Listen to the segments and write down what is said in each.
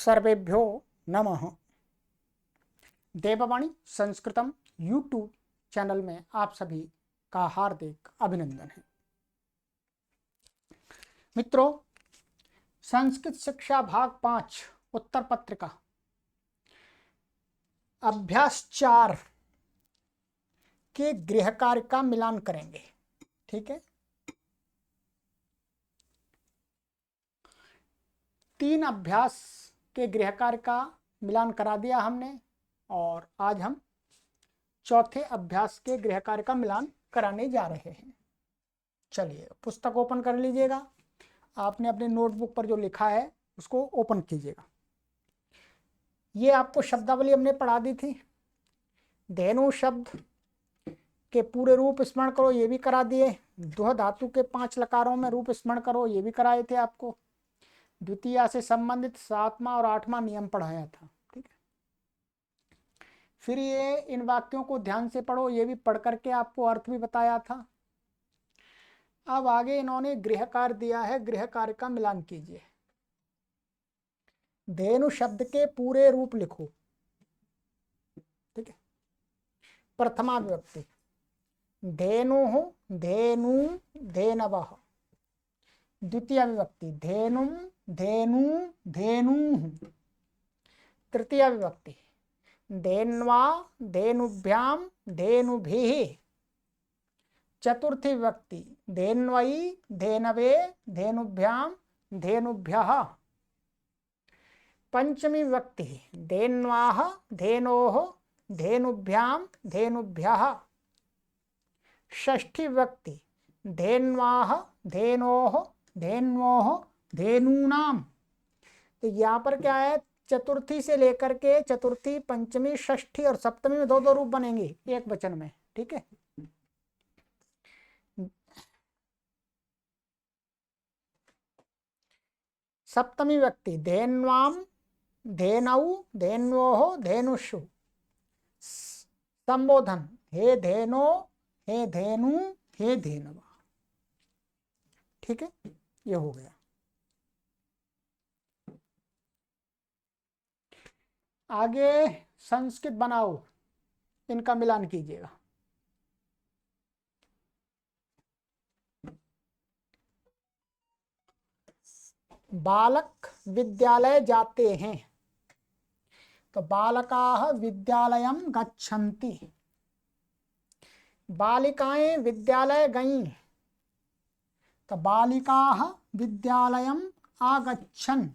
सर्वेभ्यो नमः। देववाणी संस्कृतम YouTube channel में आप सभी का हार्दिक अभिनंदन है। मित्रों, संस्कृत शिक्षा भाग 5 उत्तर पत्रिका अभ्यास 4 के गृह कार्य का मिलान करेंगे। ठीक है, 3 अभ्यास के गृह कार्य का मिलान करा दिया हमने और आज हम चौथे अभ्यास के गृह कार्य का मिलान कराने जा रहे हैं। चलिए पुस्तक ओपन कर लीजिएगा। आपने अपने नोटबुक पर जो लिखा है उसको ओपन कीजिएगा। ये आपको शब्दावली हमने पढ़ा दी थी। धेनु शब्द के पूरे रूप स्मरण करो, ये भी करा दिए। दुह धातु के 5 लकारों में रूप स्मरण करो, ये भी कराए थे आपको। द्वितीया से संबंधित 7वां और 8वां नियम पढ़ाया था। ठीक है, फिर ये इन वाक्यों को ध्यान से पढ़ो, ये भी पढ़ करके आपको अर्थ भी बताया था। अब आगे इन्होंने गृह कार्य दिया है, गृह कार्य का मिलान कीजिए। धेनु शब्द के पूरे रूप लिखो। ठीक है, प्रथमा विभक्ति धेनु धेनु धेनवः। द्वितीय विभक्ति धेनुम धेनु धेनु। तृतीय विभक्ति धेन्वा धेनुभ्याम धेनुभिः। चतुर्थी विभक्ति धेन्वई धेनवे धेनुभ्याम धेनुभ्यः। पंचमी विभक्ति धेन्वाः धेनोः धेनुभ्याम धेनुभ्यः। षष्ठी विभक्ति धेन्वाः धेनोः धेन्वोः धेनूनाम। तो यहाँ पर क्या है, चतुर्थी से लेकर के चतुर्थी, पंचमी, षष्ठी और सप्तमी में 2-2 रूप बनेंगे एक वचन में। ठीक है, सप्तमी व्यक्ति धेन्वाम धेनऊ धेन्वोः धेनुषु। संबोधन हे धेनो हे धेनु हे धेनवा। ठीक है, ये हो गया। आगे संस्कृत बनाओ, इनका मिलान कीजिएगा। बालक विद्यालय जाते हैं, तो बालकाः विद्यालयं गच्छन्ति। बालिकाएं विद्यालय गईं, तो बालिकाः विद्यालयम् आगच्छन्।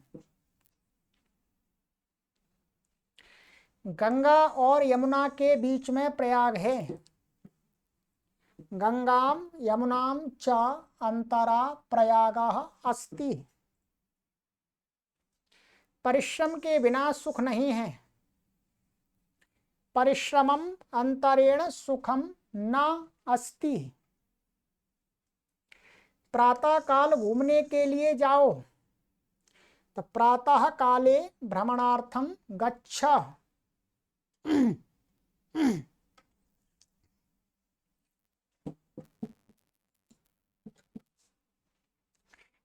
गंगा और यमुना के बीच में प्रयाग है, गंगाम यमुनाम च अंतरा प्रयागः अस्ति। परिश्रम के बिना सुख नहीं है, परिश्रमम अंतरेण सुखम न अस्ति। प्रातः काल घूमने के लिए जाओ, तो प्रातः काले भ्रमणार्थम गच्छ।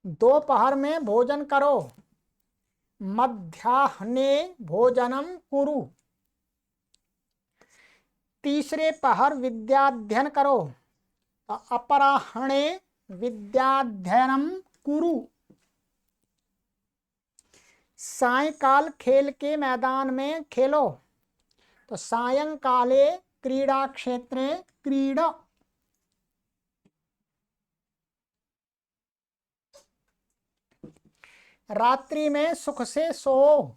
दोपहर में भोजन करो, मध्याह्ने भोजनम कुरु। तीसरे पहर विद्याध्ययन करो, तो अपराह्णे विद्याध्ययनम कुरु। सायंकाल खेल के मैदान में खेलो, तो सायंकाले क्रीड़ा क्षेत्रे क्रीड। रात्रि में सुख से सो,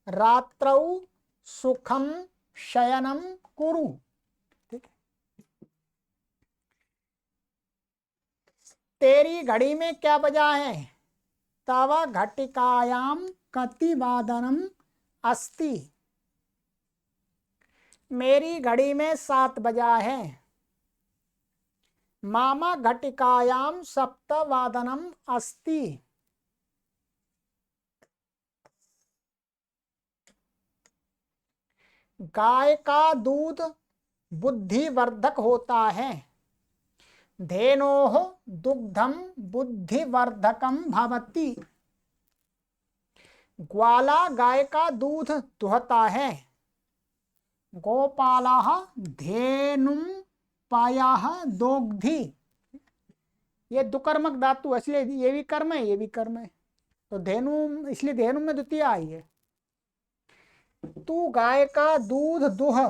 रात्रौ सुखम शयनम कुरु। ठीक है, तेरी घड़ी में क्या बजा है, तव घटिकायाम कति वादनम अस्ति। मेरी घड़ी में 7 बजा है, मामा घटिकायाम सप्त वादनम अस्ति। गाय का दूध बुद्धिवर्धक होता है, धेनोः दुग्धम बुद्धिवर्धकम भवति। ग्वाला गाय का दूध दुहता है। गोपालाः धेनुं पायाः दोग्धि। ये दुकर्मक धातु, इसलिए ये भी कर्म है, ये भी कर्म है। तो धेनु, इसलिए धेनु में द्वितीय आई है। तू गाय का दूध दुह,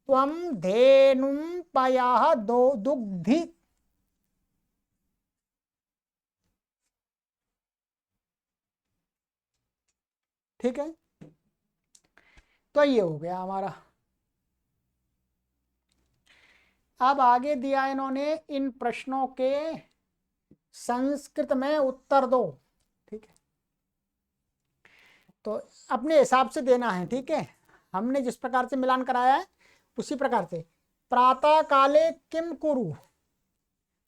त्वं धेनुं पायाः दुग्धि। ठीक है, तो ये हो गया हमारा। अब आगे दिया इन्होंने, इन प्रश्नों के संस्कृत में उत्तर दो। ठीक है, तो अपने हिसाब से देना है। ठीक है, हमने जिस प्रकार से मिलान कराया है उसी प्रकार से। प्रातः काले किम कुरु,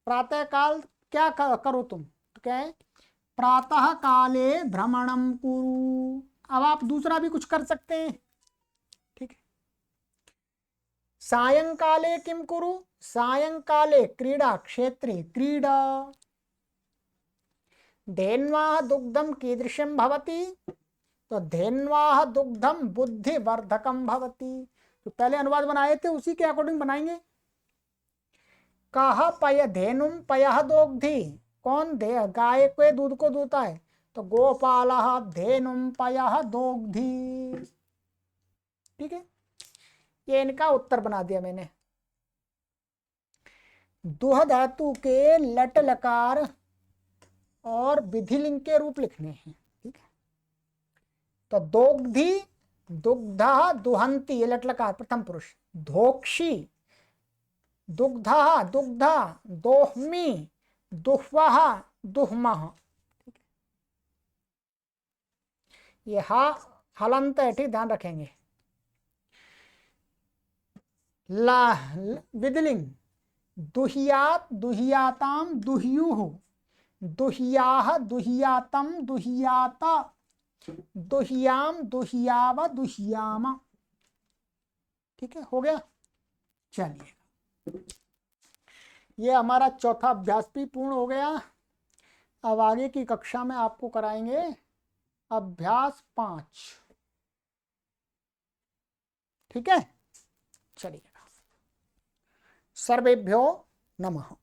प्रातः काल क्या करो तुम, तो क्या है, प्रातः काले भ्रमणम कुरु। अब आप दूसरा भी कुछ कर सकते हैं। ठीक है, सायंकाले किम कुरु, सायंकाले क्रीडा क्षेत्रे क्रीडा। धेन्वाः दुग्धम कीदृशं भवति, तो धेन्वाः दुग्धम बुद्धिवर्धकम भवति। तो पहले अनुवाद बनाए थे उसी के अकॉर्डिंग बनाएंगे। कह पय धेनुं पयः दोग्धि, कौन गाय के दूध को दूता है, तो गोपालः धेनुं पयः दोग्धि। ठीक है, ये इनका उत्तर बना दिया मैंने। दुह धातु के लट लकार और विधिलिंग के रूप लिखने हैं। ठीक है, तो दोग्धि, दुग्धा दुहंती, ये लट लकार प्रथम पुरुष। धोक्षी, दुग्धा दुग्धा, दोह्मी, दुह्वः दुह्मः। ये हा हलंत है, ठीक, ध्यान रखेंगे। ला विधिलिंग, दुहियात दुहियाताम दुह्युः, दुहियाः दुहियातम दुहियाता, दुहियाम दुहियाव दुहियाम। ठीक है, हो गया। चलिए, ये हमारा चौथा अभ्यास भी पूर्ण हो गया। अब आगे की कक्षा में आपको कराएंगे अभ्यास 5। ठीक है, चलिए, सर्वेभ्यो नमः।